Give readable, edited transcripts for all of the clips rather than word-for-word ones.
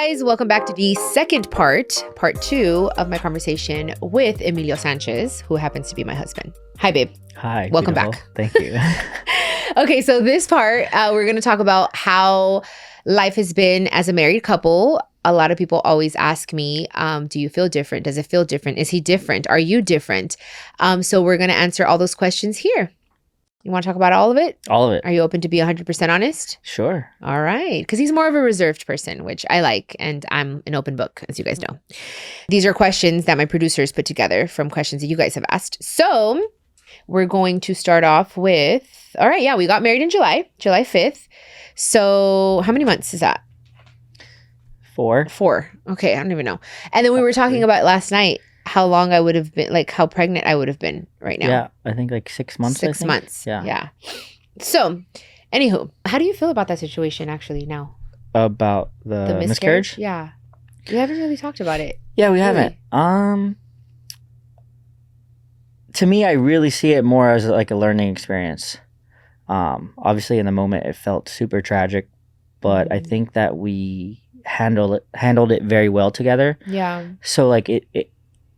guys, welcome back to the second part 2 of my conversation with Emilio Sanchez, who happens to be my husband. Hi, babe. Hi. Welcome beautiful. back. Thank you. Okay, so this part, we're going to talk about how life has been as a married couple. A lot of people always ask me, do you feel different? Does it feel different? Is he different? Are you different? So we're going to answer all those questions here. You want to talk about all of it? All of it. Are you open to be 100% honest? Sure. All right. Because he's more of a reserved person, which I like. And I'm an open book, as you guys know. These are questions that my producers put together from questions that you guys have asked. So we're going to start off with, all right, yeah, we got married in July 5th. So how many months is that? 4. 4. Okay, I don't even know. And then we were talking about last night how long I would have been, like how pregnant I would have been right now. Yeah, I think like 6 months. 6 months. Yeah. So, anywho, how do you feel about that situation actually now? About the miscarriage? Yeah. We haven't really talked about it. Yeah, we haven't. To me, I really see it more as like a learning experience. Obviously, in the moment, it felt super tragic, but I think that we handled it very well together. Yeah. So like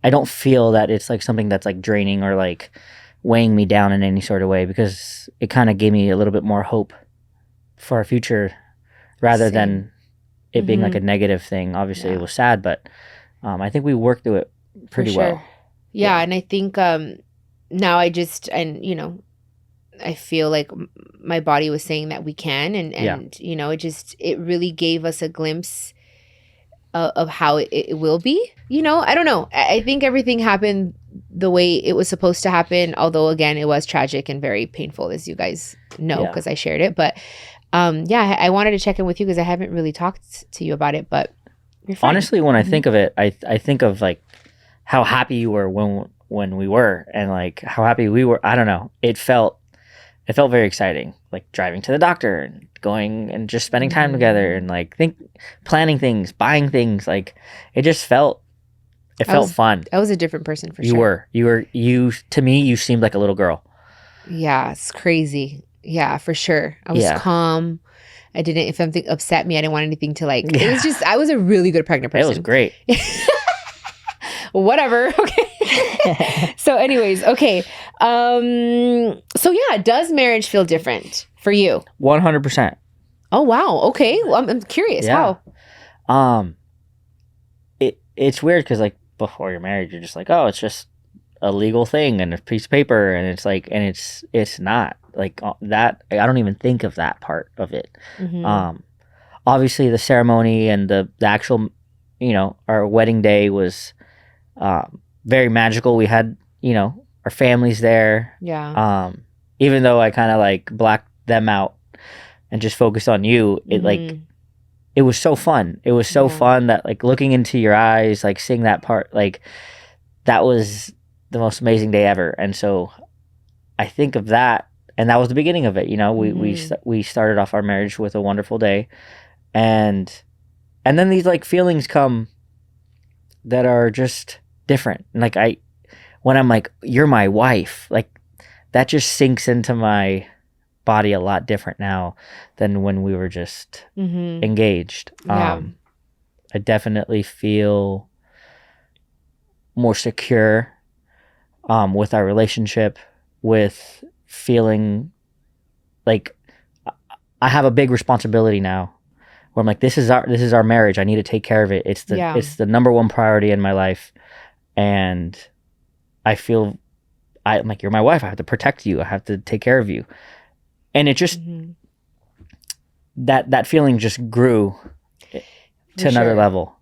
I don't feel that it's like something that's like draining or like weighing me down in any sort of way, because it kind of gave me a little bit more hope for our future rather than it being like a negative thing. Obviously, it was sad, but I think we worked through it pretty well. Yeah, and I think now I feel like my body was saying that we can, and you know, it really gave us a glimpse of how it will be. You know, I don't know. I think everything happened the way it was supposed to happen, although again, it was tragic and very painful, as you guys know, because I shared it. But I wanted to check in with you because I haven't really talked to you about it, but you're fine. Honestly, when I think of it, I think of like how happy you were when we were, and like how happy we were. I don't know. It felt very exciting, like driving to the doctor and going and just spending time together and like planning things, buying things. Like it just felt fun. I was a different person for sure. You to me, you seemed like a little girl. Yeah, it's crazy. Yeah, for sure. I was calm. I didn't, if something upset me, I didn't want anything to like, it was just, I was a really good pregnant person. It was great. Whatever. Okay. So anyways, okay. So yeah, does marriage feel different for you? 100%. Oh, wow. Okay. Well, I'm curious. Yeah. How? It's weird because like before you're married, you're just like, oh, it's just a legal thing and a piece of paper, and it's like, and it's not like that. I don't even think of that part of it. Obviously the ceremony and the actual, you know, our wedding day was very magical. We had, you know, our families there. Yeah. Even though I kind of like blacked them out and just focused on you, it was so fun. It was so fun that like looking into your eyes, like seeing that part, like that was the most amazing day ever. And so I think of that, and that was the beginning of it. You know, we started off our marriage with a wonderful day, and then these like feelings come that are just different. And like when I'm like, you're my wife, like that just sinks into my body a lot different now than when we were just engaged. I definitely feel more secure with our relationship, with feeling like I have a big responsibility now where I'm like, this is our marriage. I need to take care of it. It's the number one priority in my life. And I feel I'm like, you're my wife. I have to protect you. I have to take care of you. And it just, that feeling just grew to another level.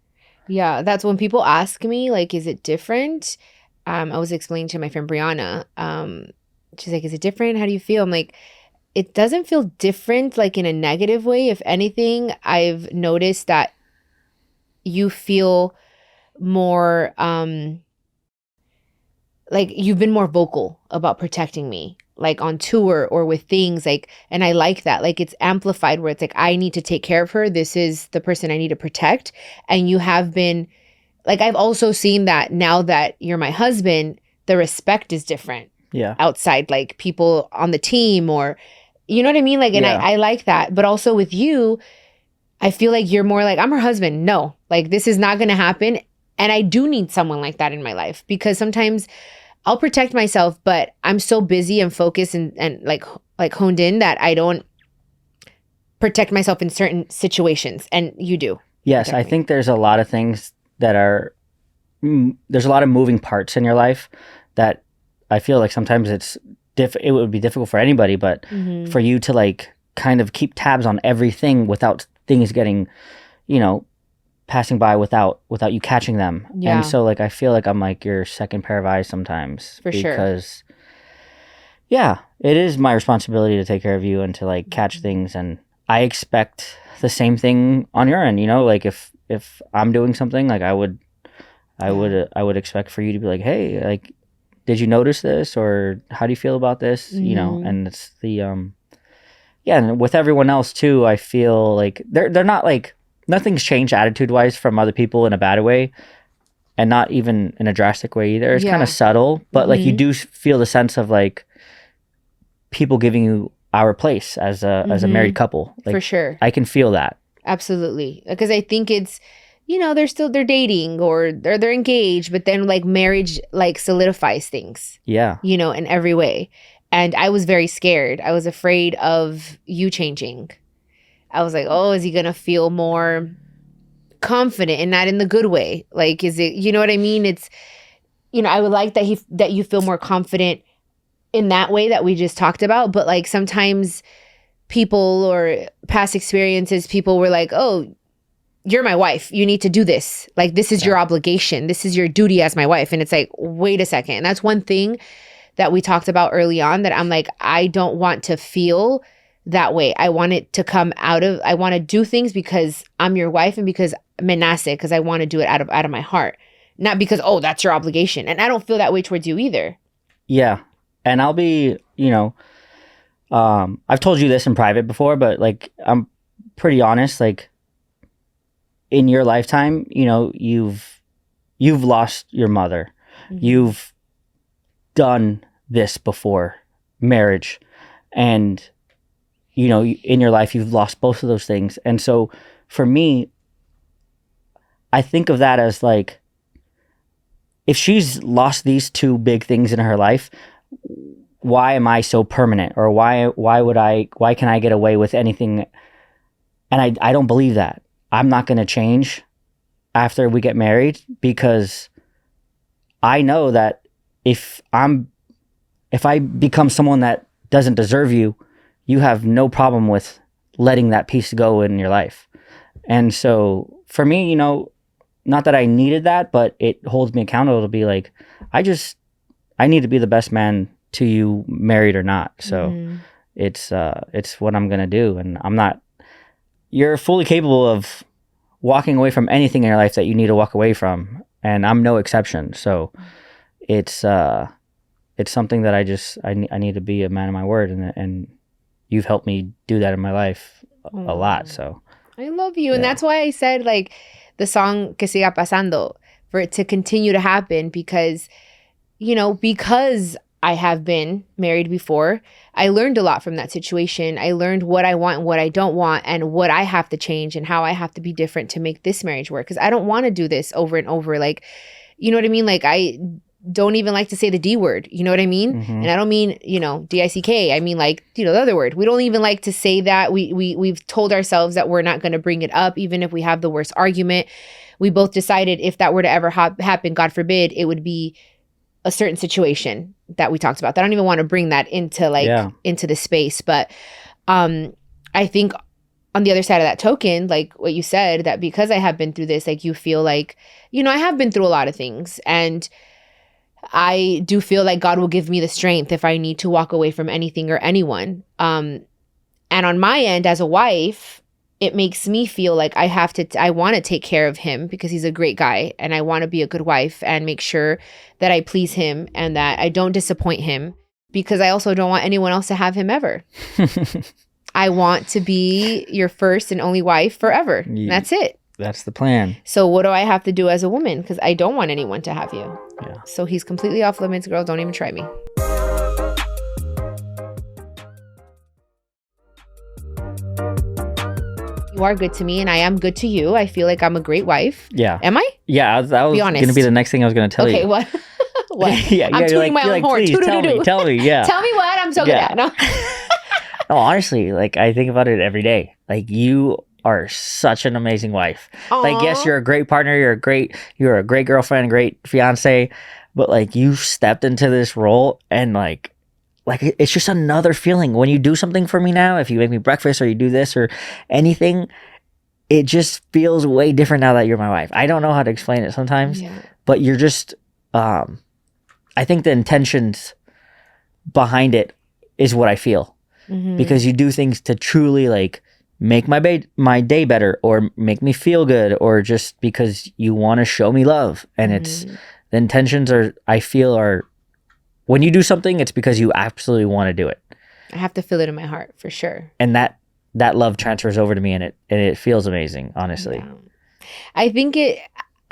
Yeah. That's when people ask me, like, is it different? I was explaining to my friend Brianna, she's like, is it different? How do you feel? I'm like, it doesn't feel different, like in a negative way. If anything, I've noticed that you feel more, like you've been more vocal about protecting me, like on tour or with things like, and I like that. Like it's amplified where it's like, I need to take care of her. This is the person I need to protect. And you have been, like, I've also seen that now that you're my husband, the respect is different. Yeah. Outside, like people on the team or, you know what I mean? Like, and I like that. But also with you, I feel like you're more like, I'm her husband. No, like this is not going to happen. And I do need someone like that in my life, because sometimes I'll protect myself, but I'm so busy and focused and like honed in that I don't protect myself in certain situations. And you do. Yes, I think there's a lot of things that are, there's a lot of moving parts in your life that I feel like sometimes it would be difficult for anybody, but for you to like kind of keep tabs on everything without things getting, passing by without you catching them. Yeah. And so like I feel like I'm like your second pair of eyes sometimes. For sure. Because yeah, it is my responsibility to take care of you and to like catch things, and I expect the same thing on your end, like if I'm doing something, like I would expect for you to be like, hey, like, did you notice this, or how do you feel about this? And it's the and with everyone else too, I feel like they're not like, nothing's changed attitude wise from other people in a bad way, and not even in a drastic way either. It's kind of subtle, but like you do feel the sense of like people giving you our place as a married couple. Like, for sure. I can feel that. Absolutely. Because I think it's, they're dating or they're engaged, but then like marriage like solidifies things. Yeah. In every way. And I was very scared. I was afraid of you changing. I was like, oh, is he going to feel more confident, and not in the good way? Like, is it, you know what I mean? It's, I would like that you feel more confident in that way that we just talked about. But like sometimes people or past experiences, people were like, oh, you're my wife. You need to do this. Like, this is your obligation. This is your duty as my wife. And it's like, wait a second. And that's one thing that we talked about early on, that I'm like, I don't want to feel that way. I want it to come I want to do things because I'm your wife, and because because I want to do it out of my heart. Not because, oh, that's your obligation. And I don't feel that way towards you either. Yeah. And I'll be, I've told you this in private before, but like, I'm pretty honest, like in your lifetime, you've lost your mother. You've done this before marriage, and, in your life, you've lost both of those things. And so for me, I think of that as like, if she's lost these two big things in her life, why am I so permanent? Or why can I get away with anything? And I don't believe that. I'm not going to change after we get married, because I know that if I become someone that doesn't deserve you, you have no problem with letting that piece go in your life. And so for me, not that I needed that, but it holds me accountable to be like, I need to be the best man to you, married or not. So it's what I'm going to do. And you're fully capable of walking away from anything in your life that you need to walk away from. And I'm no exception. So it's something that I need to be a man of my word. And you've helped me do that in my life a lot. So I love you. Yeah. And that's why I said like the song Que Siga Pasando, for it to continue to happen, because, because I have been married before, I learned a lot from that situation. I learned what I want and what I don't want, and what I have to change and how I have to be different to make this marriage work. Because I don't want to do this over and over. Like, you know what I mean? Like, I don't even like to say the D word. You know what I mean? And I don't mean, D-I-C-K. I mean like, the other word. We don't even like to say that. We've told ourselves that we're not going to bring it up, even if we have the worst argument. We both decided if that were to ever happen, God forbid, it would be a certain situation that we talked about. I don't even want to bring that into into the space. But I think on the other side of that token, like what you said, that because I have been through this, like you feel like, I have been through a lot of things, and I do feel like God will give me the strength if I need to walk away from anything or anyone. And on my end as a wife, it makes me feel like I want to take care of him, because he's a great guy, and I want to be a good wife and make sure that I please him and that I don't disappoint him, because I also don't want anyone else to have him ever. I want to be your first and only wife forever. Yeah. That's it. That's the plan. So what do I have to do as a woman? Because I don't want anyone to have you. Yeah. So he's completely off limits, girl. Don't even try me. who are good to me, and I am good to you. I feel like I'm a great wife. Yeah. Am I? Yeah, that was going to be the next thing I was going to tell you. Okay, what? What? Yeah, I'm tooting my own horn. Please tell me. Yeah. Tell me what I'm so good at. No? No, honestly, like I think about it every day. Like you are such an amazing wife. Aww. Like yes, you're a great partner. You're a great girlfriend, great fiance. But like you stepped into this role and like it's just another feeling when you do something for me now. If you make me breakfast or you do this or anything, it just feels way different now that you're my wife. I don't know how to explain it sometimes, but you're just. I think the intentions behind it is what I feel because you do things to truly like make my day better or make me feel good or just because you want to show me love. And it's the intentions are when you do something, it's because you absolutely want to do it. I have to feel it in my heart for sure. And that love transfers over to me and it feels amazing, honestly. Yeah. I think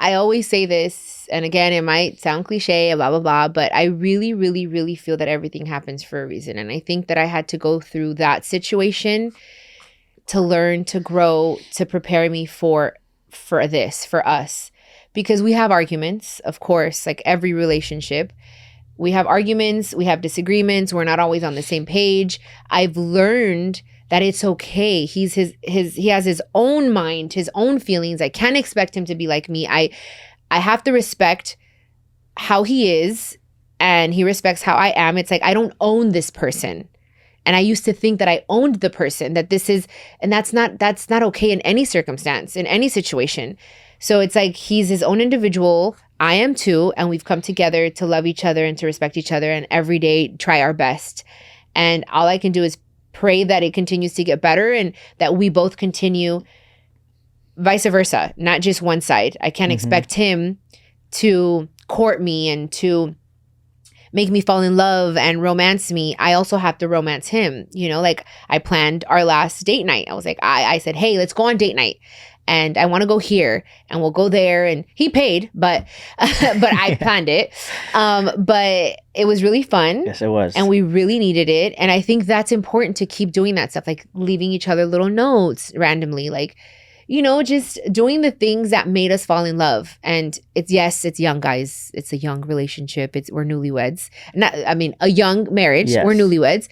I always say this, and again, it might sound cliche, blah, blah, blah, but I really, really, really feel that everything happens for a reason. And I think that I had to go through that situation to learn, to grow, to prepare me for us. Because we have arguments, of course, like every relationship. We have arguments, we have disagreements, we're not always on the same page. I've learned that it's okay. He has his own mind, his own feelings. I can't expect him to be like me. I have to respect how he is and he respects how I am. It's like I don't own this person. And I used to think that I owned the person, that this is, and that's not okay in any circumstance, in any situation. So it's like he's his own individual. I am too. And we've come together to love each other and to respect each other and every day try our best. And all I can do is pray that it continues to get better and that we both continue vice versa, not just one side. I can't expect him to court me and to make me fall in love and romance me. I also have to romance him. You know, like I planned our last date night. I was like, I said, hey, let's go on date night. And I want to go here and we'll go there. And he paid, but I planned it. But it was really fun. Yes, it was. And we really needed it. And I think that's important to keep doing that stuff, like leaving each other little notes randomly, like, you know, just doing the things that made us fall in love. And it's young, guys. It's a young relationship. We're newlyweds. A young marriage. Yes. We're newlyweds.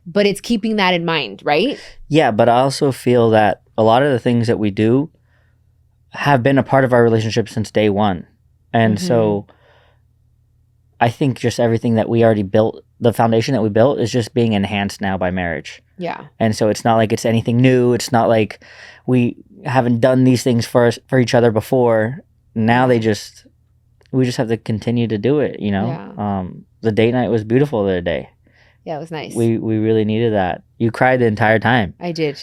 But it's keeping that in mind, right? Yeah, but I also feel that a lot of the things that we do have been a part of our relationship since day one. And so I think just everything that we already built, the foundation that we built is just being enhanced now by marriage. Yeah. And so it's not like it's anything new. It's not like we haven't done these things for each other before. Now we just have to continue to do it, you know? Yeah. The date night was beautiful the other day. Yeah, it was nice. We really needed that. You cried the entire time. I did.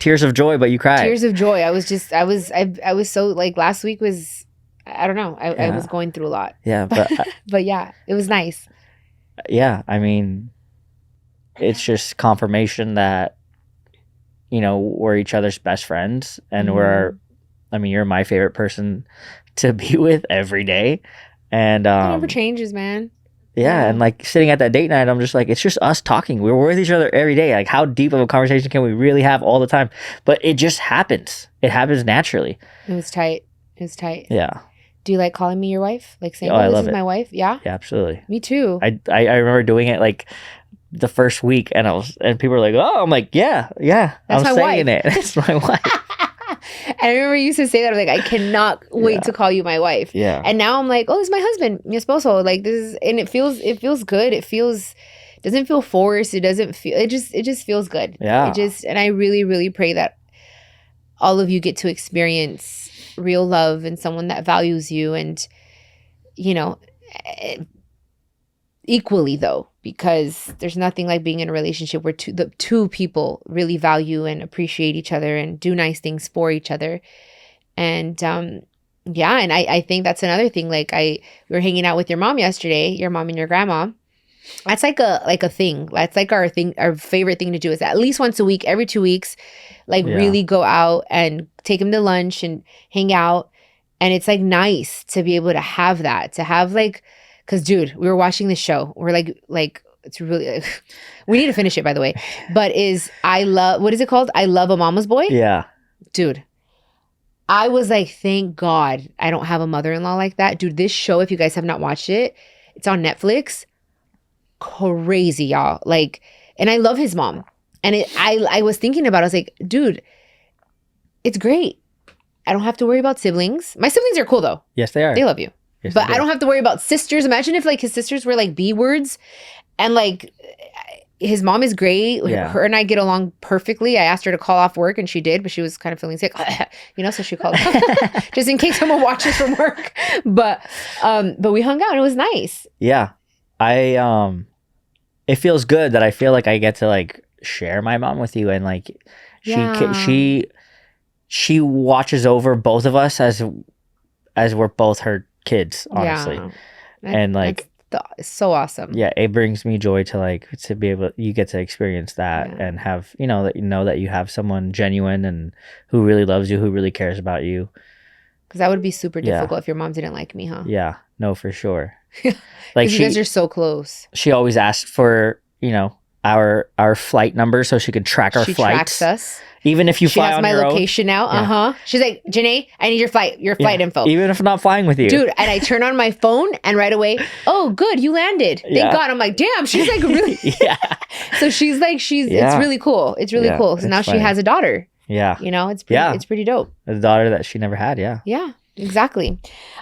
Tears of joy, but you cried. Tears of joy. I was so like last week was, I don't know. I was going through a lot. Yeah, but but yeah, it was nice. Yeah, I mean, it's just confirmation that, you know, we're each other's best friends and you're my favorite person to be with every day. And it never changes, man. Yeah, and like sitting at that date night, I'm just like, it's just us talking. We're with each other every day. Like, how deep of a conversation can we really have all the time? But it just happens. It happens naturally. It was tight. Yeah. Do you like calling me your wife? Like saying, this is my wife? Yeah? Yeah, absolutely. Me too. I remember doing it like the first week and people were like, oh, I'm like, yeah. That's I'm saying it. That's my wife. And I remember you used to say that. I'm like, I cannot wait to call you my wife. Yeah. And now I'm like, oh, it's my husband, mi esposo. Like this is, and it feels good. Doesn't feel forced. It just feels good. Yeah. And I really, really pray that all of you get to experience real love and someone that values you and, you know, equally though, because there's nothing like being in a relationship where the two people really value and appreciate each other and do nice things for each other. And and I think that's another thing. Like we were hanging out with your mom yesterday, your mom and your grandma. That's like a thing. That's like our favorite thing to do is at least once a week, every 2 weeks, really go out and take them to lunch and hang out. And it's like nice to be able to have that, to have like, because, dude, we were watching this show. We're like it's really, we need to finish it, by the way. But what is it called? I Love a Mama's Boy? Yeah. Dude, I was like, thank God I don't have a mother-in-law like that. Dude, this show, if you guys have not watched it, it's on Netflix. Crazy, y'all. Like, and I love his mom. And I was thinking about it. I was like, dude, it's great. I don't have to worry about siblings. My siblings are cool though. Yes, they are. They love you. Yes, but I don't have to worry about sisters. Imagine if like his sisters were like B words and like his mom is great. Yeah. Her and I get along perfectly. I asked her to call off work and she did, but she was kind of feeling sick, so she called just in case someone watches from work. But we hung out and it was nice. Yeah. It feels good that I feel like I get to like share my mom with you, and like she watches over both of us as we're both her kids, honestly. Yeah. And like it's so awesome. Yeah, it brings me joy to be able you get to experience that and have that you have someone genuine and who really loves you, who really cares about you. Because that would be super difficult if your mom didn't like me, huh? Yeah, no, for sure. Like you guys are so close. She always asked for our flight number so she could track our flights. She tracks us. Even if you fly on your own. She has my location now. Yeah. She's like, Janae, I need your flight info. Even if I'm not flying with you. Dude, and I turn on my phone and right away, oh, good, you landed. Thank God. I'm like, damn, she's like really. So she's like, it's really cool. It's really cool. So now she has a daughter. Yeah. It's pretty dope. A daughter that she never had. Yeah. Yeah, exactly.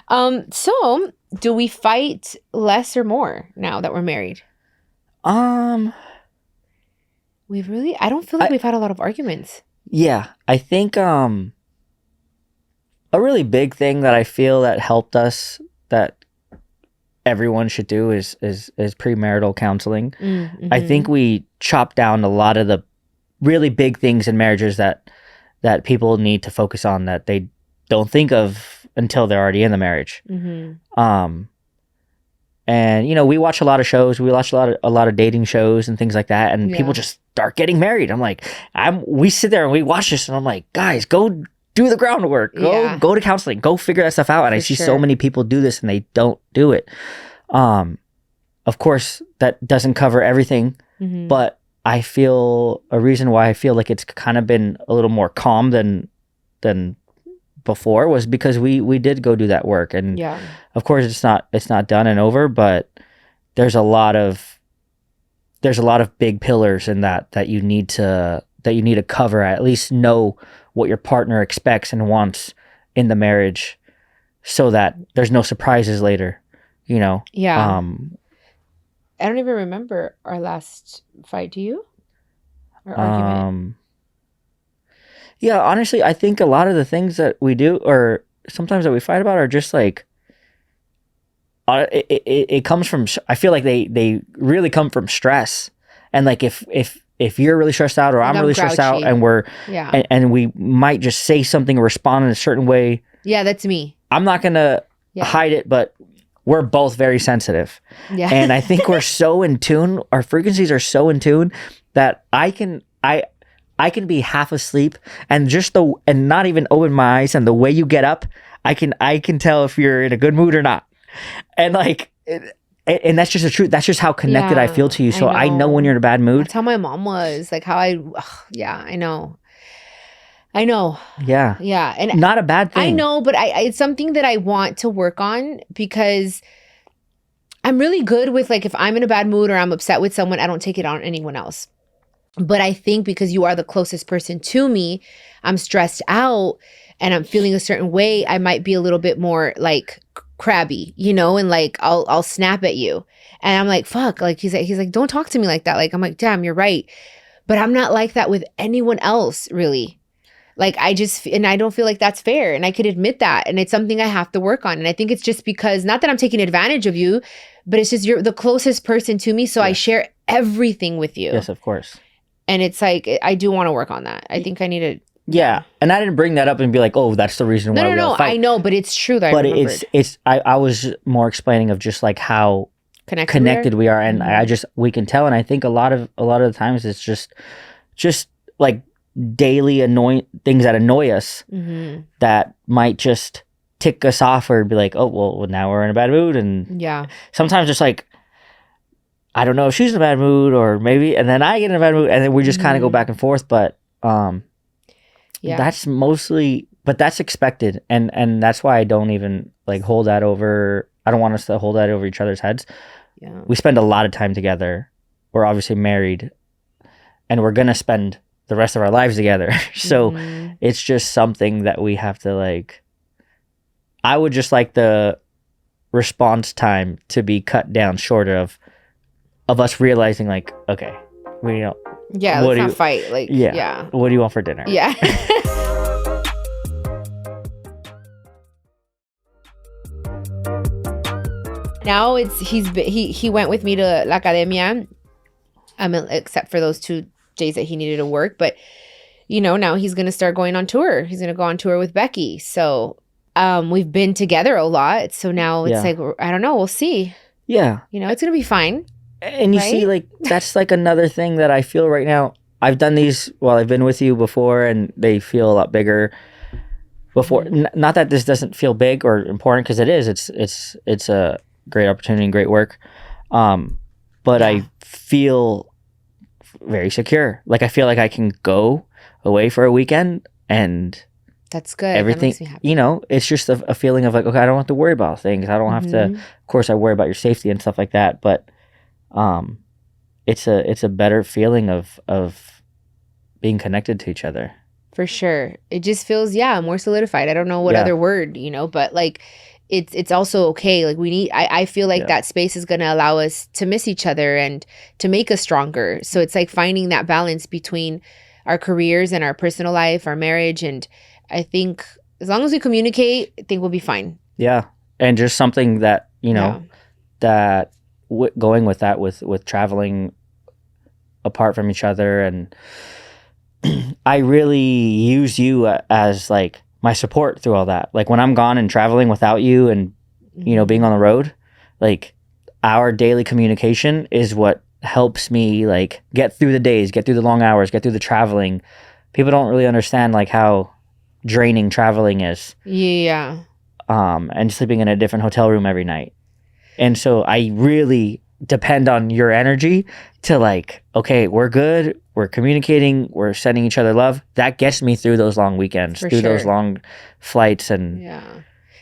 So do we fight less or more now that we're married? I don't feel like we've had a lot of arguments. Yeah, I think a really big thing that I feel that helped us that everyone should do is premarital counseling. Mm-hmm. I think we chopped down a lot of the really big things in marriages that people need to focus on that they don't think of until they're already in the marriage. Mm-hmm. And we watch a lot of shows. We watch a lot of dating shows and things like that. And people just start getting married. I'm like, we sit there and we watch this, and I'm like, guys, go do the groundwork. Go to counseling. Go figure that stuff out. And I see so many people do this and they don't do it. Of course, that doesn't cover everything, but I feel a reason why I feel like it's kind of been a little more calm than before was because we did go do that work. And of course it's not done and over, but there's a lot of big pillars in that you need to cover, at least know what your partner expects and wants in the marriage so that there's no surprises later, I don't even remember our last fight. Do you? Or argument? Yeah, honestly, I think a lot of the things that we do or sometimes that we fight about are just like, it comes from, I feel like they really come from stress. And like if you're really stressed out or I'm really stressed out and and we might just say something or respond in a certain way. Yeah, that's me. I'm not going to hide it, but we're both very sensitive. Yeah. And I think we're so in tune, our frequencies are so in tune that I can be half asleep and and not even open my eyes, and the way you get up, I can tell if you're in a good mood or not. And like, and that's just the truth. That's just how connected I feel to you. So I know when you're in a bad mood. That's how my mom was. Like how I know. Yeah. Yeah. And not a bad thing. I know, but it's something that I want to work on because I'm really good with like, if I'm in a bad mood or I'm upset with someone, I don't take it on anyone else. But I think because you are the closest person to me, I'm stressed out and I'm feeling a certain way, I might be a little bit more like crabby, and like I'll snap at you. And I'm like, fuck, like he's like, don't talk to me like that. Like, I'm like, damn, you're right. But I'm not like that with anyone else, really. Like I don't feel like that's fair. And I could admit that. And it's something I have to work on. And I think it's just because, not that I'm taking advantage of you, but it's just you're the closest person to me. So I share everything with you. Yes, of course. And it's like, I do want to work on that. I think I need to. Yeah. And I didn't bring that up and be like, oh, that's the reason why we all fight. I know, but it's true that but I was more explaining of just like how connected we are. And we can tell. And I think a lot of the times it's just like daily things that annoy us that might just tick us off or be like, oh, well, now we're in a bad mood. And sometimes it's like, I don't know if she's in a bad mood or maybe, and then I get in a bad mood and then we just kind of go back and forth. But that's mostly, but that's expected. And that's why I don't even like hold that over. I don't want us to hold that over each other's heads. Yeah. We spend a lot of time together. We're obviously married and we're going to spend the rest of our lives together. So it's just something that we have to like, I would just like the response time to be cut down short of us realizing like, okay, we don't. Yeah, let's not fight. Like, yeah. What do you want for dinner? Yeah. Now he went with me to La Academia, except for those 2 days that he needed to work. But now he's gonna start going on tour. He's gonna go on tour with Becky. So we've been together a lot. So now it's like, I don't know. We'll see. Yeah. It's gonna be fine. And you see, like, that's like another thing that I feel right now. I've done these while I've been with you before, and they feel a lot bigger. Before, not that this doesn't feel big or important, because it is. It's a great opportunity and great work. But I feel very secure. Like I feel like I can go away for a weekend and that's good. Everything, that makes me happy. It's just a feeling of like, okay, I don't have to worry about things. I don't have to. Of course, I worry about your safety and stuff like that, but it's a better feeling of being connected to each other. For sure. It just feels more solidified. I don't know what other word, but like it's also okay. Like I feel like that space is going to allow us to miss each other and to make us stronger. So it's like finding that balance between our careers and our personal life, our marriage. And I think as long as we communicate, I think we'll be fine. Yeah. And just something that, that going with that, with traveling apart from each other. And I really use you as like my support through all that. Like when I'm gone and traveling without you and, being on the road, like our daily communication is what helps me like get through the days, get through the long hours, get through the traveling. People don't really understand like how draining traveling is. Yeah. And sleeping in a different hotel room every night. And so I really depend on your energy to like, okay, we're good. We're communicating. We're sending each other love. That gets me through those long weekends, those long flights. And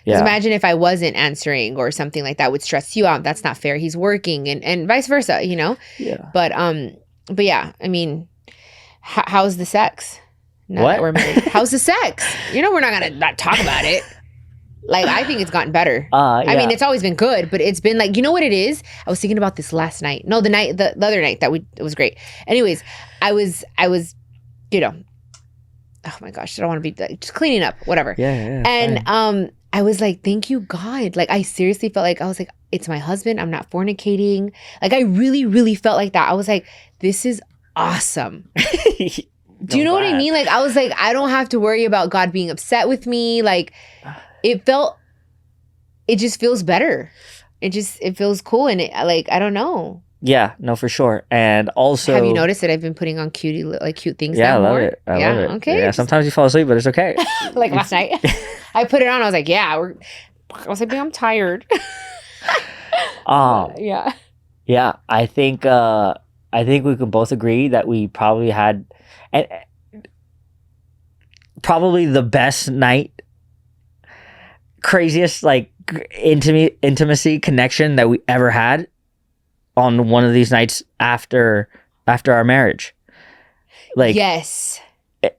Because imagine if I wasn't answering or something like that would stress you out. That's not fair. He's working and vice versa, Yeah. But yeah, I mean, how's the sex? Now that we're married. How's the sex? We're not going to not talk about it. Like, I think it's gotten better. I mean, it's always been good, but it's been like, you know what it is? I was thinking about this last night. No, the other night it was great. Anyways, I was, oh my gosh, I don't want to be just cleaning up, whatever. Yeah. And I was like, thank you, God. Like, I seriously felt like, I was like, it's my husband. I'm not fornicating. Like, I really, really felt like that. I was like, this is awesome. Do you know what I mean? Like, I was like, I don't have to worry about God being upset with me. Like, it just feels better. It feels cool. And I don't know. Yeah, no, for sure. And also, have you noticed that I've been putting on cute things? Yeah, now I love more? it. I love it. Okay. Yeah, sometimes you fall asleep, but it's okay. Like last night, I put it on. I was like, I was like, I'm tired. Yeah. I think we can both agree that we probably had, probably the best night, craziest like intimacy connection that we ever had on one of these nights after our marriage. Like, yes.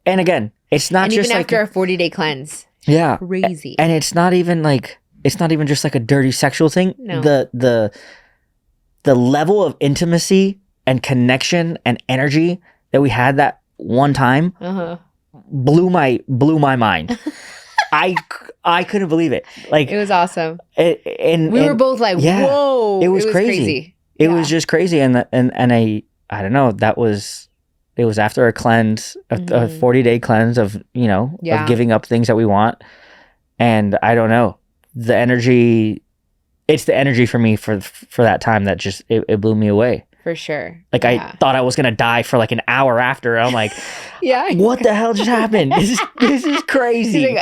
And again, it's not just even like after our 40-day cleanse. Yeah. Crazy. And it's not even just like a dirty sexual thing. No. The level of intimacy and connection and energy that we had that one time blew my mind. I couldn't believe it. Like, it was awesome. And we were both like, whoa. It was crazy. It was just crazy. And I don't know, it was after a cleanse, a 40-day cleanse of, of giving up things that we want. And I don't know, the energy, it's the energy for me for that time that just, it blew me away. For sure. Like, I thought I was going to die for like an hour after. I'm like, what the hell just happened? This is crazy.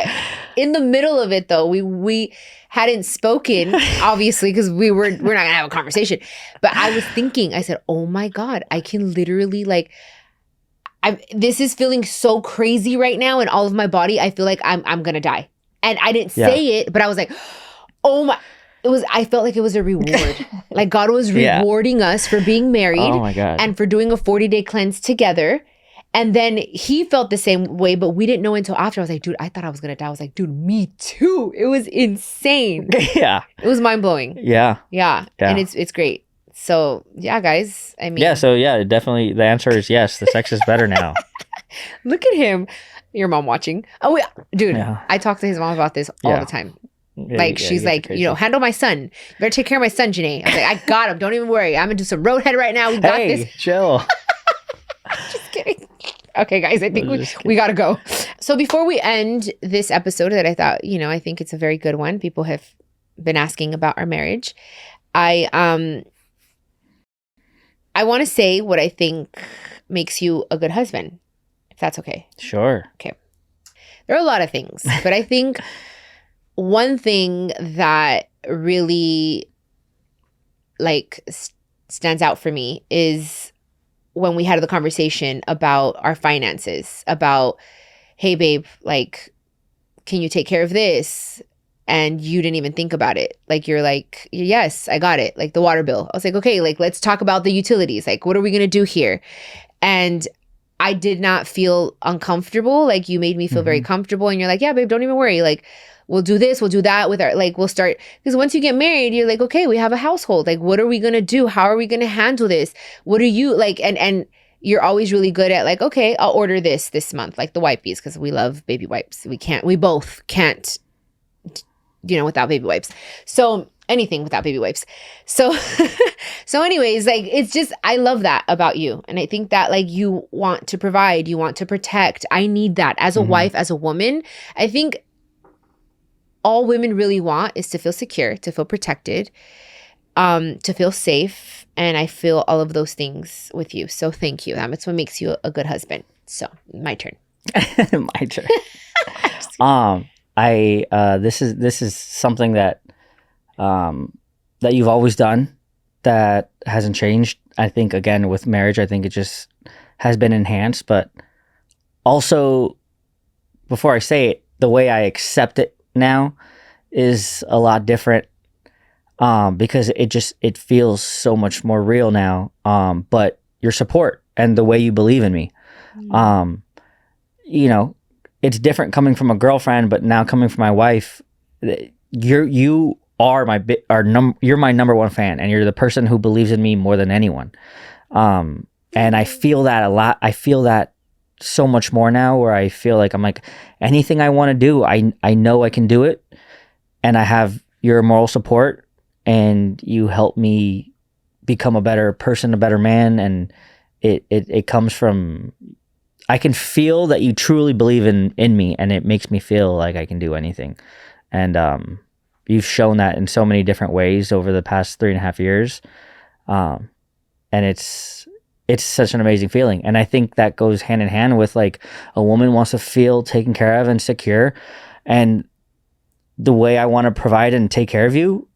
In the middle of it though, we hadn't spoken, obviously, because we're not going to have a conversation. But I was thinking, I said, oh my God, I can literally this is feeling so crazy right now in all of my body. I feel like I'm gonna die. And I didn't say it, but I was like, oh my, I felt like it was a reward. Like God was rewarding us for being married. Oh my God. And for doing a 40-day cleanse together. And then he felt the same way, but we didn't know until after. I was like, dude, I thought I was gonna die. I was like, dude, me too. It was insane. Yeah. It was mind blowing. Yeah. And it's great. So yeah, guys. I mean, definitely. The answer is yes. The sex is better now. Look at him. Your mom watching. Oh, yeah. Dude, I talk to his mom about this all the time. She's like, handle my son. You better take care of my son, Janae. I was like, I got him. Don't even worry. I'm gonna do some roadhead right now. We got this. Chill. Just kidding. Okay, guys, I think we gotta go. So before we end this episode that I thought, I think it's a very good one. People have been asking about our marriage. I want to say what I think makes you a good husband, if that's okay. Sure. Okay. There are a lot of things, but I think one thing that really stands out for me is when we had the conversation about our finances, about, hey babe, can you take care of this? And you didn't even think about it. You're like, yes, I got it. The water bill. I was like, okay, let's talk about the utilities. What are we going to do here? And I did not feel uncomfortable. You made me feel very comfortable. And you're like, yeah, babe, don't even worry. We'll do this, we'll do that with our, we'll start. Because once you get married, you're like, okay, we have a household. What are we going to do? How are we going to handle this? What are you and you're always really good at okay, I'll order this month, the wipes, because we love baby wipes. We both can't, without baby wipes. So anything without baby wipes. So, so anyways, it's just, I love that about you. And I think that you want to provide, you want to protect. I need that as a wife, as a woman. I think all women really want is to feel secure, to feel protected, to feel safe. And I feel all of those things with you. So thank you. That's what makes you a good husband. So my turn. My turn. This is something that that you've always done that hasn't changed. I think again with marriage, I think it just has been enhanced. But also, before I say it, the way I accept it now is a lot different because it feels so much more real now. But your support and the way you believe in me, it's different coming from a girlfriend, but now coming from my wife, you are you're my number one fan, and you're the person who believes in me more than anyone. And I feel that a lot. I feel that so much more now, where I feel like I'm anything I want to do, I know I can do it, and I have your moral support, and you help me become a better person, a better man, and it comes from. I can feel that you truly believe in me, and it makes me feel like I can do anything. And you've shown that in so many different ways over the past 3.5 years. And it's such an amazing feeling. And I think that goes hand in hand with a woman wants to feel taken care of and secure. And the way I want to provide and take care of you,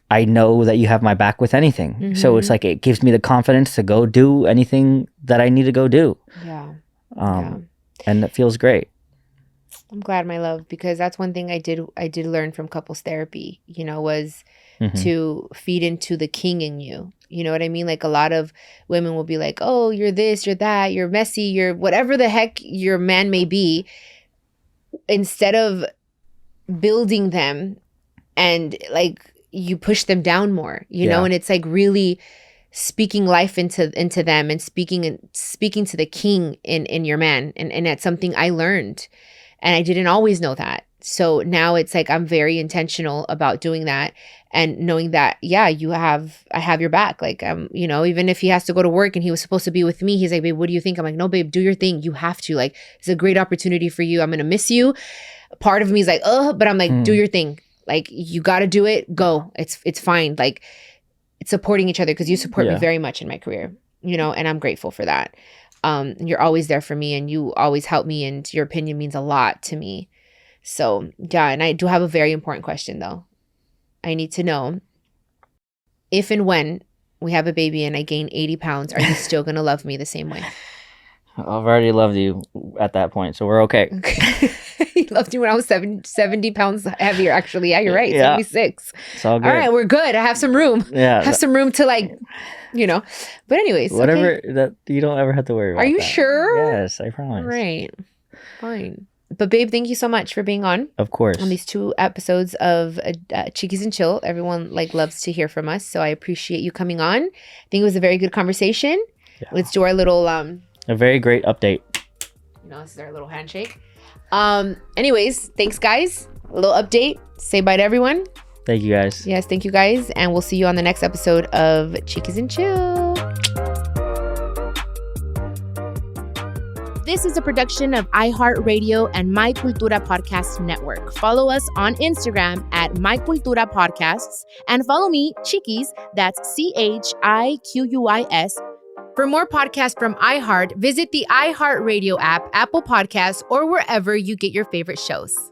I know that you have my back with anything. So it's it gives me the confidence to go do anything that I need to go do. Yeah. And it feels great. I'm glad, my love, because that's one thing I did learn from couples therapy, was to feed into the king in you. You know what I mean? A lot of women will be like, oh, you're this, you're that, you're messy, you're whatever the heck your man may be. Instead of building them and you push them down more, you know, and it's really speaking life into them and speaking to the king in your man. And that's something I learned. And I didn't always know that. So now it's I'm very intentional about doing that and knowing that, yeah, I have your back. Even if he has to go to work and he was supposed to be with me, he's like, babe, what do you think? I'm like, no, babe, do your thing. You have to. It's a great opportunity for you. I'm going to miss you. Part of me is but I'm like, do your thing. You got to do it. Go. It's fine. It's supporting each other because you support me very much in my career, and I'm grateful for that. You're always there for me and you always help me, and your opinion means a lot to me. So yeah, and I do have a very important question though. I need to know if and when we have a baby and I gain 80 pounds, are you still going to love me the same way? I've already loved you at that point, so we're okay. He loved you when I was 70 pounds heavier, actually. Yeah, you're right. Yeah. 76. It's all good. All right, we're good. I have some room. Yeah. Have some room to like, you know. But anyways. Whatever, okay. that you don't ever have to worry about. Are you that. sure? Yes, I promise. Right. Fine. But babe, thank you so much for being on. Of course. On these 2 episodes of Chiquis and Chill. Everyone like loves to hear from us, so I appreciate you coming on. I think it was a very good conversation. Yeah. Let's do our little a very great update. You know, this is our little handshake. Anyways, thanks guys. A little update. Say bye to everyone. Thank you guys. Yes, thank you guys, and we'll see you on the next episode of Chiquis and Chill. This is a production of iHeartRadio and My Cultura Podcast Network. Follow us on Instagram at My Cultura Podcasts and follow me, Chiquis, that's CHIQUIS. For more podcasts from iHeart, visit the iHeartRadio app, Apple Podcasts, or wherever you get your favorite shows.